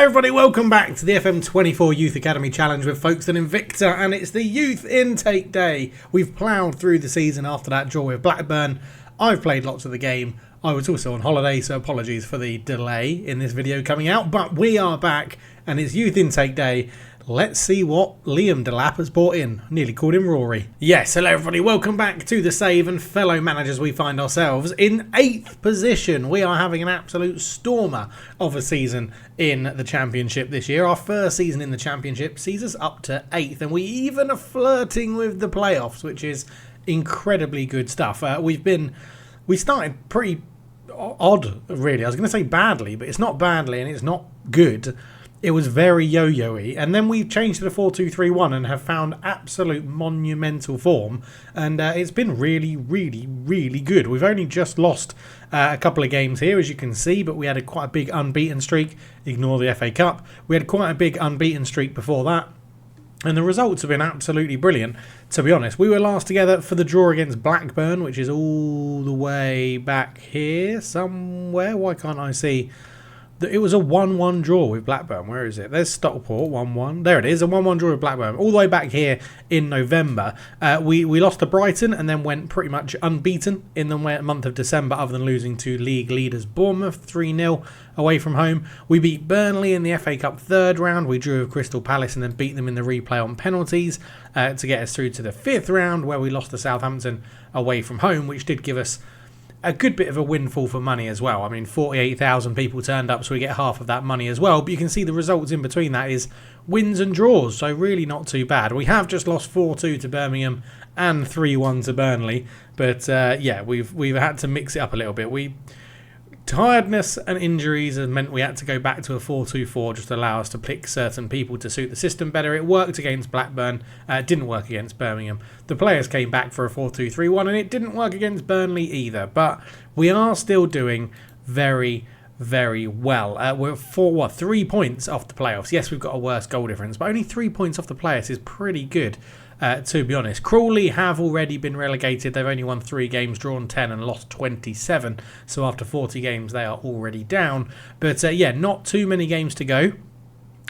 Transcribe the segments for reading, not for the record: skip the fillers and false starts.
everybody, welcome back to the FM24 Youth Academy Challenge with Folkestone Invicta, and it's the Youth Intake Day. We've ploughed through the season after that draw with Blackburn. I've played lots of the game. I was also on holiday, so apologies for the delay in this video coming out, but we are back and it's Youth Intake Day. Let's see what Liam DELAP has brought in. Nearly called him Rory. Yes, hello everybody, welcome back to the save, and fellow managers, we find ourselves in 8th position. We are having an absolute stormer of a season in the Championship this year. Our first season in the Championship sees us up to 8th, and we even are flirting with the playoffs, which is incredibly good stuff. We started pretty odd, really. I was going to say badly, but it's not badly and it's not good. It was very yo-yo-y, and then we've changed to the 4-2-3-1 and have found absolute monumental form, and it's been really, really, really good. We've only just lost a couple of games here, as you can see, but we had quite a big unbeaten streak. Ignore the FA Cup. We had quite a big unbeaten streak before that, and the results have been absolutely brilliant, to be honest. We were last together for the draw against Blackburn, which is all the way back here somewhere. Why can't I see? It was a 1-1 draw with Blackburn. Where is it? There's Stockport, 1-1. There it is, a 1-1 draw with Blackburn. All the way back here in November. We lost to Brighton and then went pretty much unbeaten in the month of December, other than losing to league leaders Bournemouth 3-0 away from home. We beat Burnley in the FA Cup third round. We drew with Crystal Palace and then beat them in the replay on penalties to get us through to the 5th round, where we lost to Southampton away from home, which did give us a good bit of a windfall for money as well. I mean, 48,000 people turned up, so we get half of that money as well. But you can see the results in between that is wins and draws, so really not too bad. We have just lost 4-2 to Birmingham and 3-1 to Burnley. But yeah, we've had to mix it up a little bit. Tiredness and injuries have meant we had to go back to a 4-2-4 just to allow us to pick certain people to suit the system better. It worked against Blackburn, it didn't work against Birmingham. The players came back for a 4-2-3-1 and it didn't work against Burnley either. But we are still doing very, very well. We're 3 points off the playoffs. Yes, we've got a worse goal difference, but only 3 points off the playoffs is pretty good. To be honest, Crawley have already been relegated. They've only won 3 games, drawn 10 and lost 27. So after 40 games, they are already down. But yeah, not too many games to go.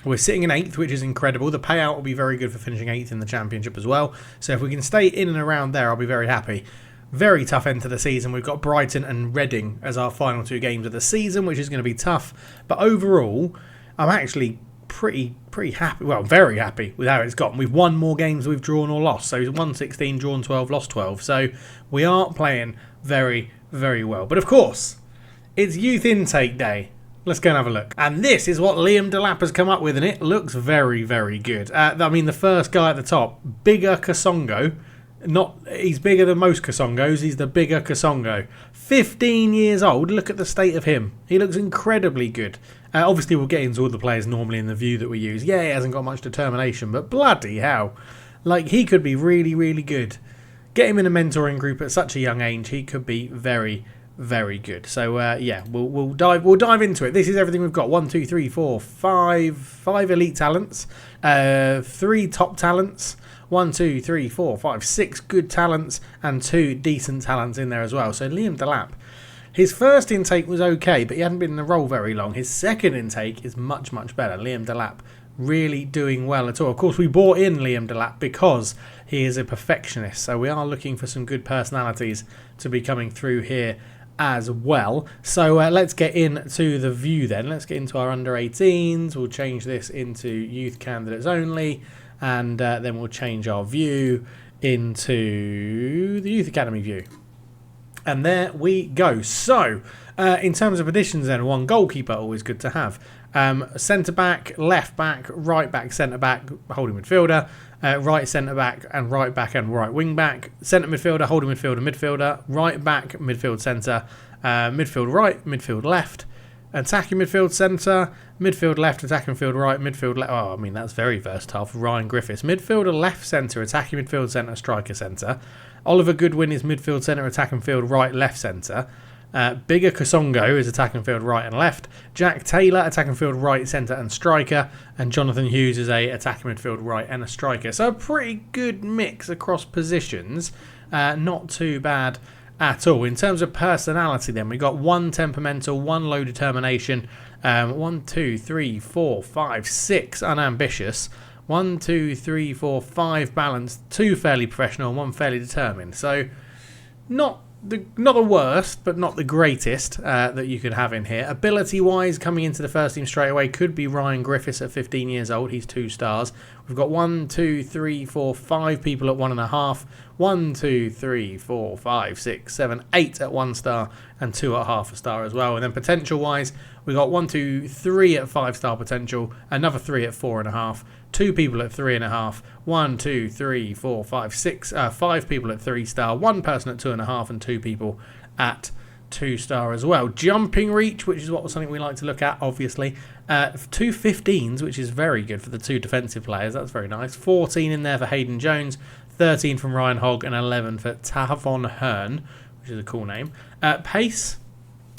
We're sitting in 8th, which is incredible. The payout will be very good for finishing 8th in the Championship as well. So if we can stay in and around there, I'll be very happy. Very tough end to the season. We've got Brighton and Reading as our final 2 games of the season, which is going to be tough. But overall, I'm actually pretty happy, well, very happy with how it's gotten. We've won more games we've drawn or lost. So won 16, drawn 12, lost 12. So we are playing very, very well. But of course, it's Youth Intake Day. Let's go and have a look. And this is what Liam DELAP has come up with, and it looks very, very good. I mean, the first guy at the top, bigger Kasongo. He's bigger than most Kasongos. He's the bigger Kasongo. 15 years old. Look at the state of him. He looks incredibly good. Obviously, we'll get into all the players normally in the view that we use. Yeah, he hasn't got much determination, but bloody hell. Like, he could be really, really good. Get him in a mentoring group at such a young age. He could be very, very good. So, yeah, we'll dive into it. This is everything we've got. 1, 2, 3, 4, 5 elite talents. 3 top talents. 1, 2, 3, 4, 5, 6 good talents and 2 decent talents in there as well. So Liam DELAP, his first intake was okay, but he hadn't been in the role very long. His second intake is much, much better. Liam DELAP really doing well at all. Of course, we brought in Liam DELAP because he is a perfectionist. So we are looking for some good personalities to be coming through here as well. So let's get into the view then. Let's get into our under 18s. We'll change this into youth candidates only. And then we'll change our view into the Youth Academy view. And there we go. So, in terms of additions then, 1 goalkeeper, always good to have. Centre-back, left-back, right-back, centre-back, holding midfielder, right centre-back and right-back and right wing-back, centre midfielder, holding midfielder, midfielder, right-back, midfield centre, midfield right, midfield left, attacking midfield centre, midfield left, attacking midfield right, midfield left. Oh, I mean, that's very versatile for Ryan Griffiths. Midfielder left centre, attacking midfield centre, striker centre. Oliver Goodwin is midfield centre, attacking midfield right, left centre. Bigger Kasongo is attacking midfield right and left. Jack Taylor, attacking midfield right, centre and striker. And Jonathan Hughes is a attacking midfield right and a striker. So a pretty good mix across positions. Not too bad at all. In terms of personality then, we got 1 temperamental, 1 low determination, 1, 2, 3, 4, 5, 6 unambitious, 1, 2, 3, 4, 5 balanced, 2 fairly professional, and 1 fairly determined. So not the worst, but not the greatest that you could have in here. Ability-wise, coming into the first team straight away could be Ryan Griffiths at 15 years old. He's 2 stars. We've got 1, 2, 3, 4, 5 people at 1.5. 1, 2, 3, 4, 5, 6, 7, 8 at 1 star, and 2 at half a star as well. And then potential-wise, we got 1, 2, 3 at 5-star potential, another 3 at 4.5. 2 people at 3.5, 1, 2, 3, 4, 5, 6, 5 people at 3-star, 1 person at 2.5, and 2 people at 2-star as well. Jumping reach, which is something we like to look at, obviously. 2 15s, which is very good for the 2 defensive players. That's very nice. 14 in there for Hayden Jones, 13 from Ryan Hogg, and 11 for Tavon Hearn, which is a cool name. Pace.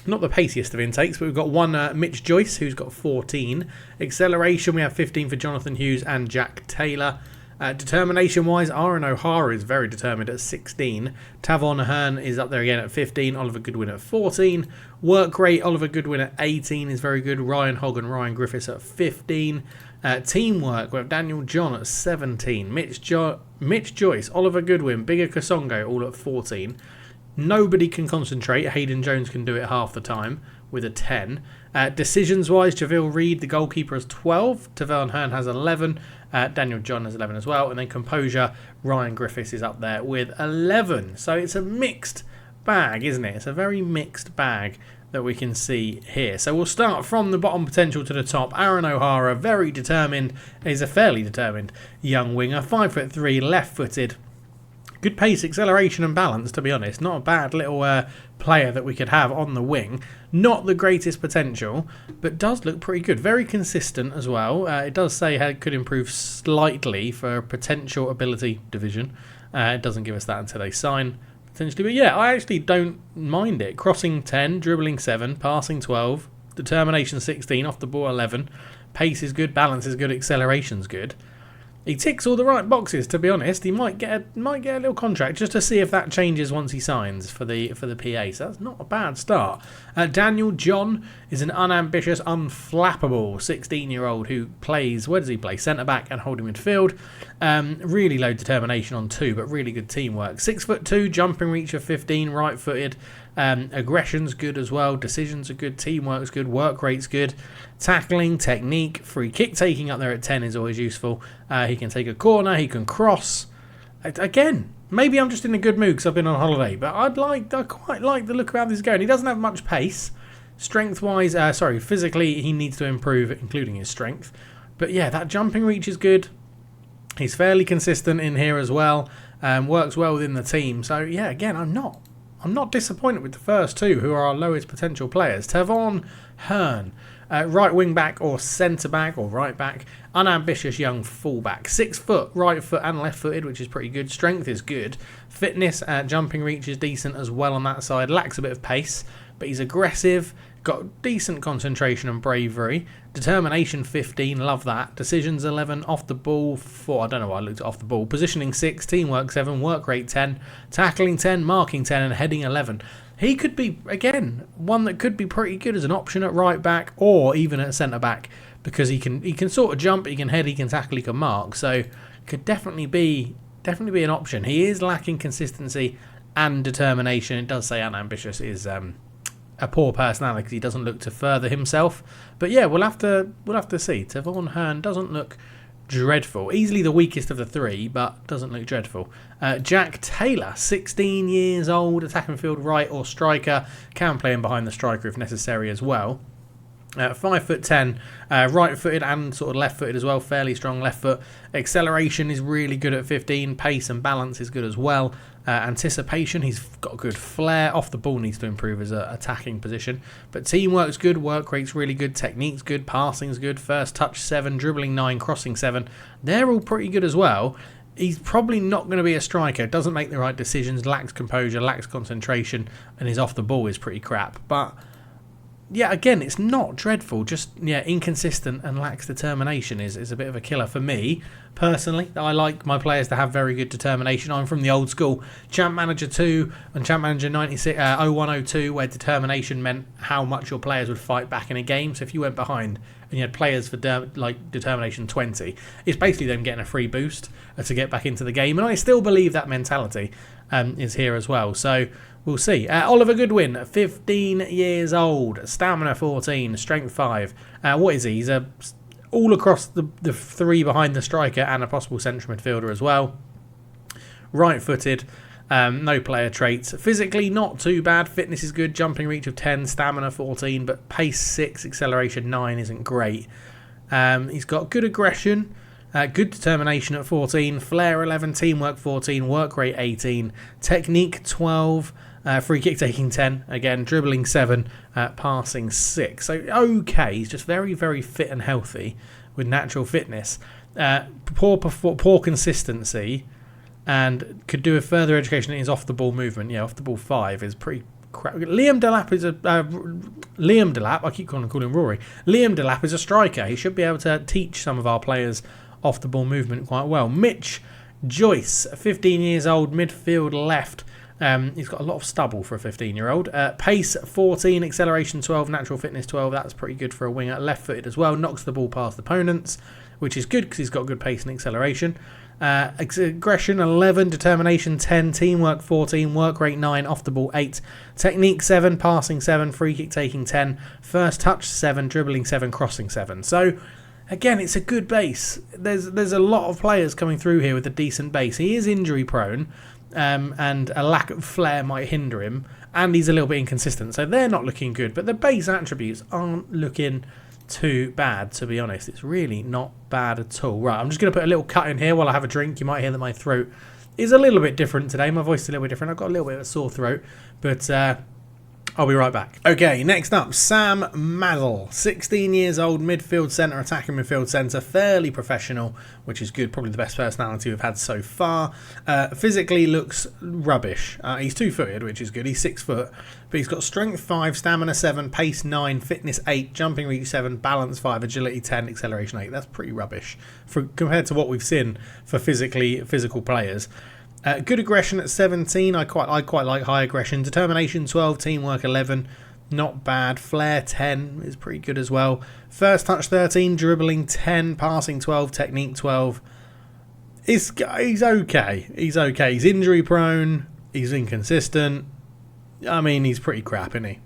Not the paciest of intakes, but we've got 1 Mitch Joyce, who's got 14. Acceleration, we have 15 for Jonathan Hughes and Jack Taylor. Determination-wise, Aaron O'Hara is very determined at 16. Tavon Hearn is up there again at 15. Oliver Goodwin at 14. Work rate, Oliver Goodwin at 18 is very good. Ryan Hogg and Ryan Griffiths at 15. Teamwork, we have Daniel John at 17. Mitch Joyce, Oliver Goodwin, Bigger Kasongo, all at 14. Nobody can concentrate. Hayden Jones can do it half the time with a 10. Decisions-wise, Jav Reed, the goalkeeper, has 12. Tavon Hearn has 11. Daniel John has 11 as well. And then composure, Ryan Griffiths is up there with 11. So it's a mixed bag, isn't it? It's a very mixed bag that we can see here. So we'll start from the bottom potential to the top. Aaron O'Hara, very determined. He's a fairly determined young winger. 5'3", left-footed. Good pace, acceleration and balance, to be honest. Not a bad little player that we could have on the wing. Not the greatest potential, but does look pretty good. Very consistent as well. It does say it could improve slightly for potential ability division. It doesn't give us that until they sign, potentially. But yeah, I actually don't mind it. Crossing 10, dribbling 7, passing 12, determination 16, off the ball 11. Pace is good, balance is good, acceleration's good. He ticks all the right boxes, to be honest. He might get a little contract just to see if that changes once he signs for the PA. So that's not a bad start. Daniel John is an unambitious, unflappable 16-year-old who plays, where does he play? Centre-back and holding midfield. Really low determination on 2, but really good teamwork. 6'2", jumping reach of 15, right-footed. Aggression's good as well. Decisions are good. Teamwork's good. Work rate's good. Tackling, technique, free kick taking up there at 10 is always useful. He can take a corner. He can cross. Again, maybe I'm just in a good mood because I've been on holiday, but I quite like the look of how this is going. He doesn't have much pace. Strength-wise, physically he needs to improve, including his strength. But yeah, that jumping reach is good. He's fairly consistent in here as well. Works well within the team. So yeah, again, I'm not disappointed with the first 2, who are our lowest potential players. Tavon Hearn, right wing back or centre back or right back, unambitious young fullback. 6 foot, right foot and left footed, which is pretty good. Strength is good. Fitness, jumping reach is decent as well on that side. Lacks a bit of pace, but he's aggressive. Got decent concentration and bravery. Determination 15, love that. Decisions 11, off the ball 4, I don't know why I looked at off the ball. Positioning 6, teamwork 7, work rate 10, tackling 10, marking 10 and heading 11. He could be, again, one that could be pretty good as an option at right back or even at centre back, because he can sort of jump, he can head, he can tackle, he can mark. So could definitely be an option. He is lacking consistency and determination. It does say unambitious is a poor personality because he doesn't look to further himself. But yeah, we'll have to see. Tavon Hearn doesn't look dreadful. Easily the weakest of the 3, but doesn't look dreadful. Jack Taylor, 16 years old, attacking field right or striker. Can play in behind the striker if necessary as well. 5'10", right-footed and sort of left-footed as well. Fairly strong left foot. Acceleration is really good at 15. Pace and balance is good as well. Anticipation, he's got good flair. Off the ball needs to improve as an attacking position. But teamwork's good. Work rate's really good. Technique's good. Passing's good. First touch 7. Dribbling 9. Crossing 7. They're all pretty good as well. He's probably not going to be a striker. Doesn't make the right decisions. Lacks composure. Lacks concentration. And his off the ball is pretty crap. But yeah, again, it's not dreadful. Just, yeah, inconsistent and lacks determination is a bit of a killer for me, personally. I like my players to have very good determination. I'm from the old school Champ Manager 2 and Champ Manager 0102, where determination meant how much your players would fight back in a game. So if you went behind and you had players for determination 20, it's basically them getting a free boost to get back into the game. And I still believe that mentality is here as well. So we'll see. Oliver Goodwin, 15 years old, stamina 14, strength 5. What is he? He's all across the three behind the striker and a possible central midfielder as well. Right-footed, no player traits. Physically, not too bad. Fitness is good. Jumping reach of 10, stamina 14, but pace 6, acceleration 9 isn't great. He's got good aggression. Good determination at 14, flair 11, teamwork 14, work rate 18, technique 12, free kick taking 10, again dribbling 7, passing 6. So okay, he's just very, very fit and healthy with natural fitness. Poor consistency, and could do a further education in his off the ball movement. Yeah, off the ball 5 is pretty crap. Liam DELAP, I keep calling him Rory. Liam DELAP is a striker. He should be able to teach some of our players off the ball movement quite well. Mitch Joyce, 15 years old, midfield left. He's got a lot of stubble for a 15-year-old. Pace 14, acceleration 12, natural fitness 12. That's pretty good for a winger. Left-footed as well. Knocks the ball past opponents, which is good because he's got good pace and acceleration. Aggression 11, determination 10, teamwork 14, work rate 9, off the ball 8, technique 7, passing 7, free kick taking 10, first touch 7, dribbling 7, crossing 7. So again, it's a good base. There's a lot of players coming through here with a decent base. He is injury prone, and a lack of flair might hinder him, and he's a little bit inconsistent, so they're not looking good. But the base attributes aren't looking too bad, to be honest. It's really not bad at all. Right, I'm just going to put a little cut in here while I have a drink. You might hear that my throat is a little bit different today. My voice is a little bit different. I've got a little bit of a sore throat, but I'll be right back. Okay, next up, Sam Masel, 16 years old, midfield centre, attacking midfield centre, fairly professional, which is good, probably the best personality we've had so far. Physically looks rubbish. He's 2-footed, which is good. He's 6 foot, but he's got strength 5, stamina 7, pace 9, fitness 8, jumping reach 7, balance 5, agility 10, acceleration 8. That's pretty rubbish compared to what we've seen for physical players. Good aggression at 17. I quite like high aggression. Determination 12, teamwork 11, not bad. Flair 10 is pretty good as well. First touch 13, dribbling 10, passing 12, technique 12. He's okay. He's okay. He's injury prone. He's inconsistent. I mean, he's pretty crap, isn't he?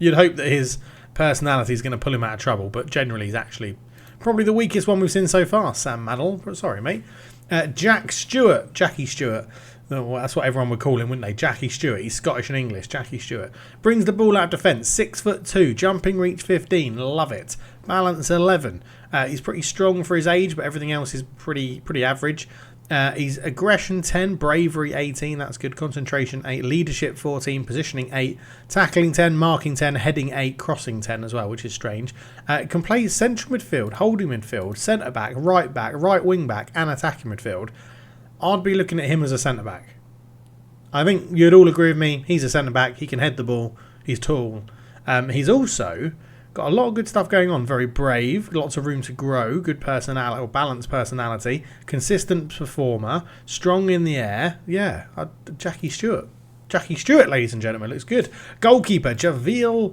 You'd hope that his personality is going to pull him out of trouble, but generally he's actually probably the weakest one we've seen so far. Sam Masel. Sorry, mate. Jackie Stewart. That's what everyone would call him, wouldn't they? Jackie Stewart. He's Scottish and English. Jackie Stewart. Brings the ball out of defence. 6'2", jumping reach 15. Love it. Balance 11. He's pretty strong for his age, but everything else is pretty average. He's aggression 10, bravery 18. That's good. Concentration 8, leadership 14, positioning 8, tackling 10, marking 10, heading 8, crossing 10 as well, which is strange. Can play central midfield, holding midfield, centre back, right wing back, and attacking midfield. I'd be looking at him as a centre back. I think you'd all agree with me. He's a centre back. He can head the ball. He's tall. He's also got a lot of good stuff going on. Very brave. Lots of room to grow. Good personality, or balanced personality. Consistent performer. Strong in the air. Yeah, Jackie Stewart. Jackie Stewart, ladies and gentlemen, looks good. Goalkeeper Jav Reed.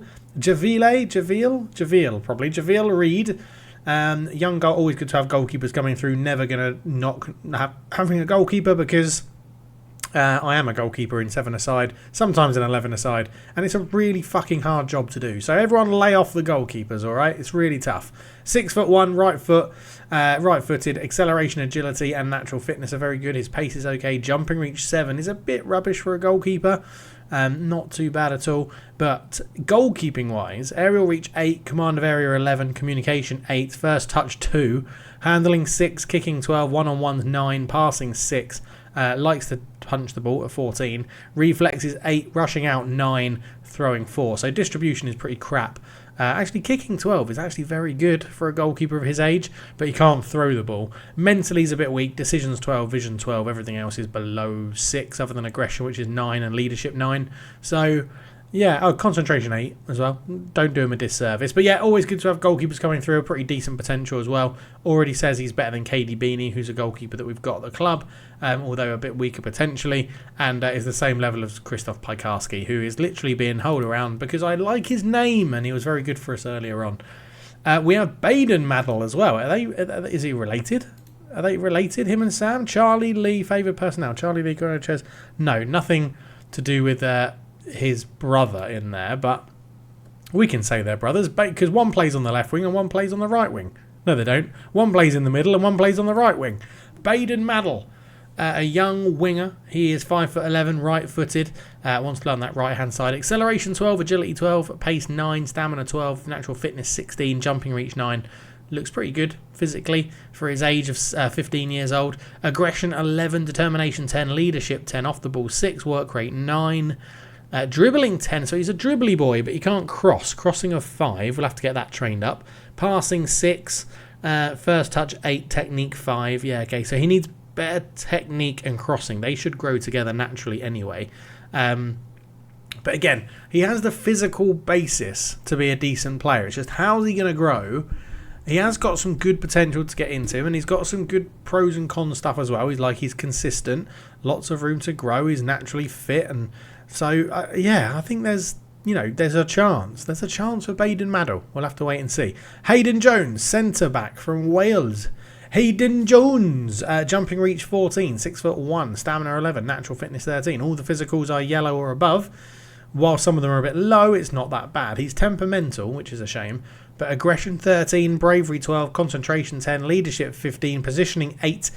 Young goal, always good to have goalkeepers coming through. Never going to not having a goalkeeper, because I am a goalkeeper in 7-a-side, sometimes in 11-a-side, and it's a really fucking hard job to do. So everyone lay off the goalkeepers, all right? It's really tough. 6'1", right-footed, acceleration, agility, and natural fitness are very good. His pace is okay. Jumping reach 7 is a bit rubbish for a goalkeeper. Not too bad at all. But goalkeeping-wise, aerial reach 8, command of area 11, communication 8, first touch 2, handling 6, kicking 12, one-on-ones 9, passing 6. Likes to punch the ball at 14. Reflexes 8, rushing out 9, throwing 4. So distribution is pretty crap. Actually, kicking 12 is actually very good for a goalkeeper of his age, but he can't throw the ball. Mentally, he's a bit weak. Decisions 12, vision 12. Everything else is below 6, other than aggression, which is 9, and leadership 9. So, Yeah, oh, concentration 8 as well. Don't do him a disservice. But yeah, always good to have goalkeepers coming through. A pretty decent potential as well. Already says he's better than KD Beanie, who's a goalkeeper that we've got at the club, although a bit weaker potentially, and is the same level as Krzysztof Piekarski, who is literally being held around because I like his name and he was very good for us earlier on. We have Baden Madel as well. Is he related? Are they related, him and Sam? Charlie Lee, favoured personnel. Charlie Lee, Chairs. No, nothing to do with his brother in there, but we can say they're brothers because one plays on the left wing and one plays on the right wing. No, they don't. One plays in the middle and one plays on the right wing. Baden Madel, a young winger. He is 5'11", right-footed. Wants to play on that right-hand side. Acceleration 12, agility 12, pace 9, stamina 12, natural fitness 16, jumping reach 9. Looks pretty good physically for his age of 15 years old. Aggression 11, determination 10, leadership 10, off the ball 6, work rate 9. Dribbling 10, so he's a dribbly boy, but he can't cross. Crossing of 5, we'll have to get that trained up. Passing 6, first touch 8, technique 5. Yeah, okay, so he needs better technique and crossing. They should grow together naturally anyway. But again, he has the physical basis to be a decent player. It's just how's he going to grow? He has got some good potential to get into, and he's got some good pros and cons stuff as well. He's consistent, lots of room to grow. He's naturally fit, and so yeah, I think there's a chance. There's a chance for Baden Madel. We'll have to wait and see. Hayden Jones, centre back from Wales. Hayden Jones, jumping reach 14, 6'1", stamina 11, natural fitness 13. All the physicals are yellow or above. While some of them are a bit low, it's not that bad. He's temperamental, which is a shame. But aggression 13, bravery 12, concentration 10, leadership 15, positioning 8,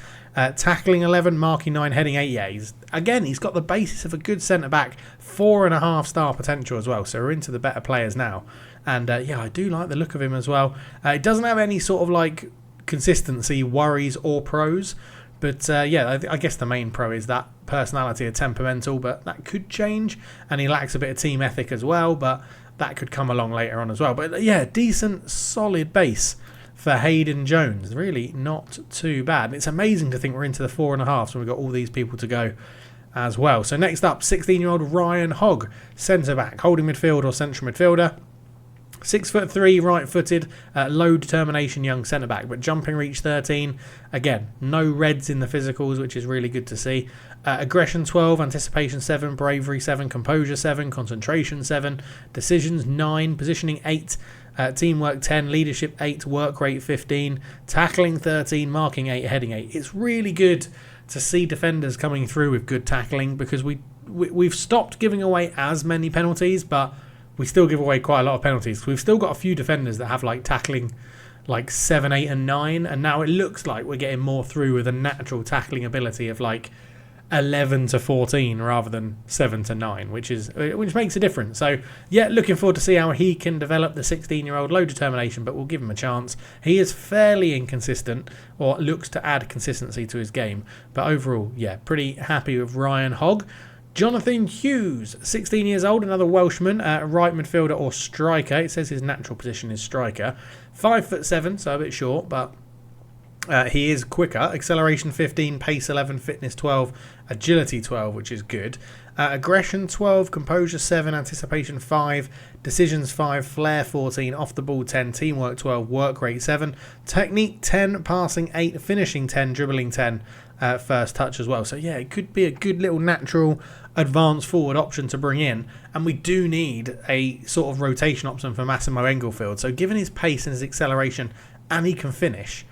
tackling 11, marking 9, heading 8. Yeah, he's got the basis of a good centre-back, 4.5-star potential as well. So we're into the better players now. And yeah, I do like the look of him as well. It doesn't have any sort of like consistency worries or pros. But yeah, I guess the main pro is that personality of temperamental, but that could change. And he lacks a bit of team ethic as well, but that could come along later on as well. But yeah, decent, solid base for Hayden Jones. Really not too bad. It's amazing to think we're into the 4.5s when we've got all these people to go as well. So next up, 16-year-old Ryan Hogg, centre-back, holding midfield or central midfielder. 6'3", right-footed, low determination young centre-back, but jumping reach 13. Again, no reds in the physicals, which is really good to see. Aggression 12, anticipation 7, bravery 7, composure 7, concentration 7, decisions 9, positioning 8, teamwork 10, leadership 8, work rate 15, tackling 13, marking 8, heading 8. It's really good to see defenders coming through with good tackling because we've stopped giving away as many penalties, but we still give away quite a lot of penalties. We've still got a few defenders that have like tackling like 7, 8 and 9, and now it looks like we're getting more through with a natural tackling ability of like 11 to 14 rather than 7 to 9, which makes a difference. So yeah, looking forward to see how he can develop, the 16-year-old. Low determination, but we'll give him a chance. He is fairly inconsistent, or looks to add consistency to his game, but overall, yeah, pretty happy with Ryan Hogg. Jonathan Hughes, 16 years old, another Welshman, right midfielder or striker. It says his natural position is striker. 5'7", so a bit short, but he is quicker. Acceleration 15, pace 11, fitness 12, agility 12, which is good. Aggression 12, composure 7, anticipation 5, decisions 5, flair 14, off the ball 10, teamwork 12, work rate 7, technique 10, passing 8, finishing 10, dribbling 10, first touch as well. So yeah, it could be a good little natural advanced forward option to bring in, and we do need a sort of rotation option for Massimo Englefield. So given his pace and his acceleration, and he can finish,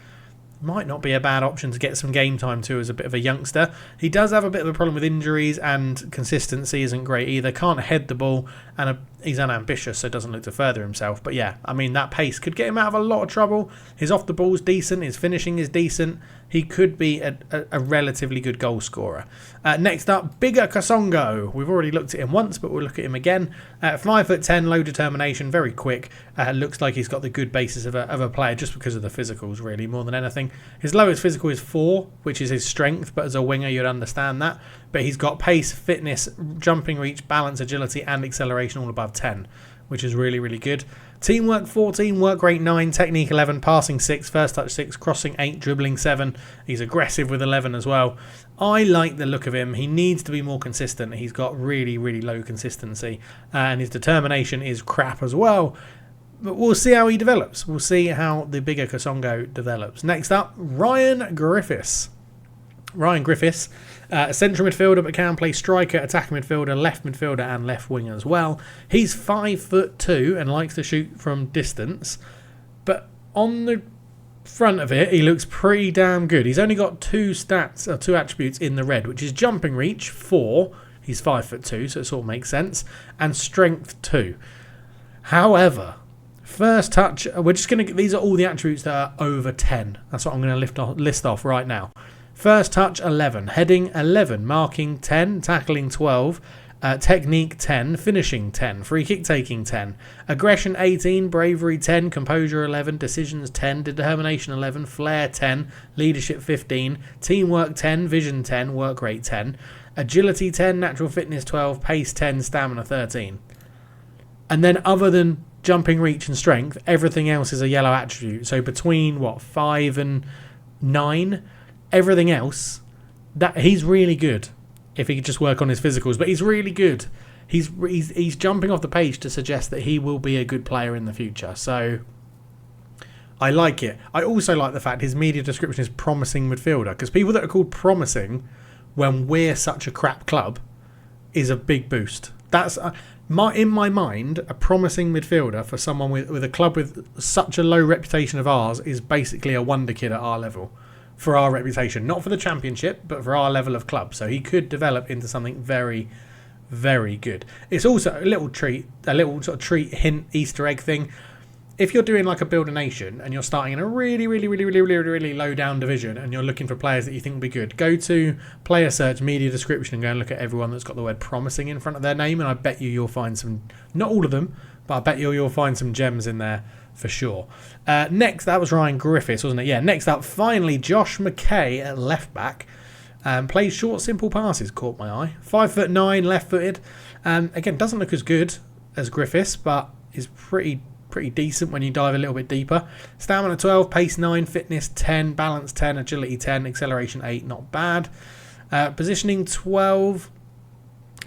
might not be a bad option to get some game time to as a bit of a youngster. He does have a bit of a problem with injuries, and consistency isn't great either. Can't head the ball, and he's unambitious, so doesn't look to further himself. But yeah, I mean, that pace could get him out of a lot of trouble. His off the ball's decent, his finishing is decent. He could be a relatively good goal scorer. Next up, bigger Kasongo. We've already looked at him once, but we'll look at him again. 5'10", low determination, very quick. Looks like he's got the good basis of a player just because of the physicals, really, more than anything. His lowest physical is 4, which is his strength, but as a winger, you'd understand that. But he's got pace, fitness, jumping reach, balance, agility, and acceleration all above 10, which is really, really good. Teamwork 14, work rate 9, technique 11, passing 6, first touch 6, crossing 8, dribbling 7. He's aggressive with 11 as well. I like the look of him. He needs to be more consistent. He's got really, really low consistency, and his determination is crap as well. But we'll see how he develops. We'll see how the bigger Kasongo develops. Next up, Ryan Griffiths. Central midfielder, but can play striker, attacking midfielder, left midfielder and left wing as well. He's 5'2" and likes to shoot from distance. But on the front of it, he looks pretty damn good. He's only got two attributes in the red, which is jumping reach 4. He's 5'2", so it sort of makes sense. And strength 2. However, first touch, we're just going to, these are all the attributes that are over 10. That's what I'm going to list off right now. First touch 11, heading 11, marking 10, tackling 12, technique 10, finishing 10, free kick taking 10, aggression 18, bravery 10, composure 11, decisions 10, determination 11, flair 10, leadership 15, teamwork 10, vision 10, work rate 10, agility 10, natural fitness 12, pace 10, stamina 13. And then other than jumping reach and strength, everything else is a yellow attribute. So between 5 and 9, everything else, that he's really good if he could just work on his physicals. But he's really good. He's jumping off the page to suggest that he will be a good player in the future. So I like it. I also like the fact his media description is promising midfielder, because people that are called promising when we're such a crap club is a big boost. That's in my mind, a promising midfielder for someone with a club with such a low reputation of ours is basically a wonder kid at our level. For our reputation, not for the championship, but for our level of club. So he could develop into something very, very good. It's also a little treat, a little sort of treat, hint, Easter egg thing. If you're doing like a Build a Nation and you're starting in a really, really, really, really, really, really low down division and you're looking for players that you think will be good, go to player search, media description, and go and look at everyone that's got the word promising in front of their name, and I bet you'll find some, not all of them, but I bet you'll find some gems in there for sure. Next, that was Ryan Griffiths, wasn't it? Yeah, next up, finally, Josh McKay at left back. Plays short, simple passes, caught my eye. 5'9", left-footed. Again, doesn't look as good as Griffiths, but is pretty decent when you dive a little bit deeper. Stamina 12, pace 9, fitness 10, balance 10, agility 10, acceleration 8, not bad. Positioning 12.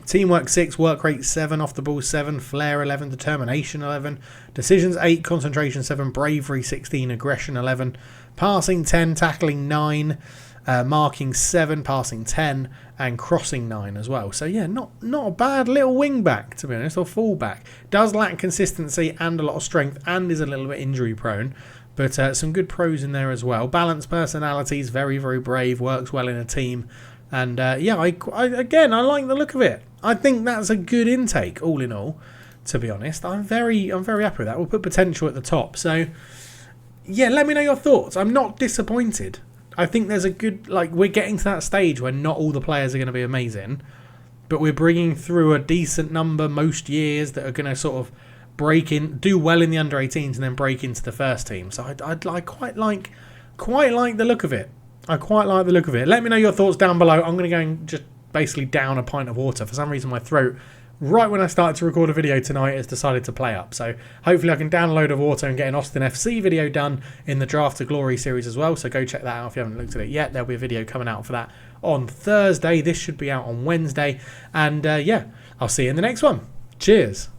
Teamwork 6, work rate 7, off the ball 7, flair 11, determination 11, decisions 8, concentration 7, bravery 16, aggression 11, passing 10, tackling 9, marking 7, passing 10, and crossing 9 as well. So yeah, not a bad little wing back, to be honest, or full back. Does lack consistency and a lot of strength, and is a little bit injury prone, but some good pros in there as well. Balanced personalities, very, very brave, works well in a team. And yeah, I like the look of it. I think that's a good intake, all in all. To be honest, I'm very happy with that. We'll put potential at the top. So yeah, let me know your thoughts. I'm not disappointed. I think there's a good, we're getting to that stage where not all the players are going to be amazing, but we're bringing through a decent number most years that are going to sort of do well in the under 18s and then break into the first team. So I quite like the look of it. I quite like the look of it. Let me know your thoughts down below. I'm going to go and just basically down a pint of water. For some reason, my throat, right when I started to record a video tonight, has decided to play up. So hopefully I can down a load of water and get an Austin FC video done in the Draft to Glory series as well. So go check that out if you haven't looked at it yet. There'll be a video coming out for that on Thursday. This should be out on Wednesday. And yeah, I'll see you in the next one. Cheers.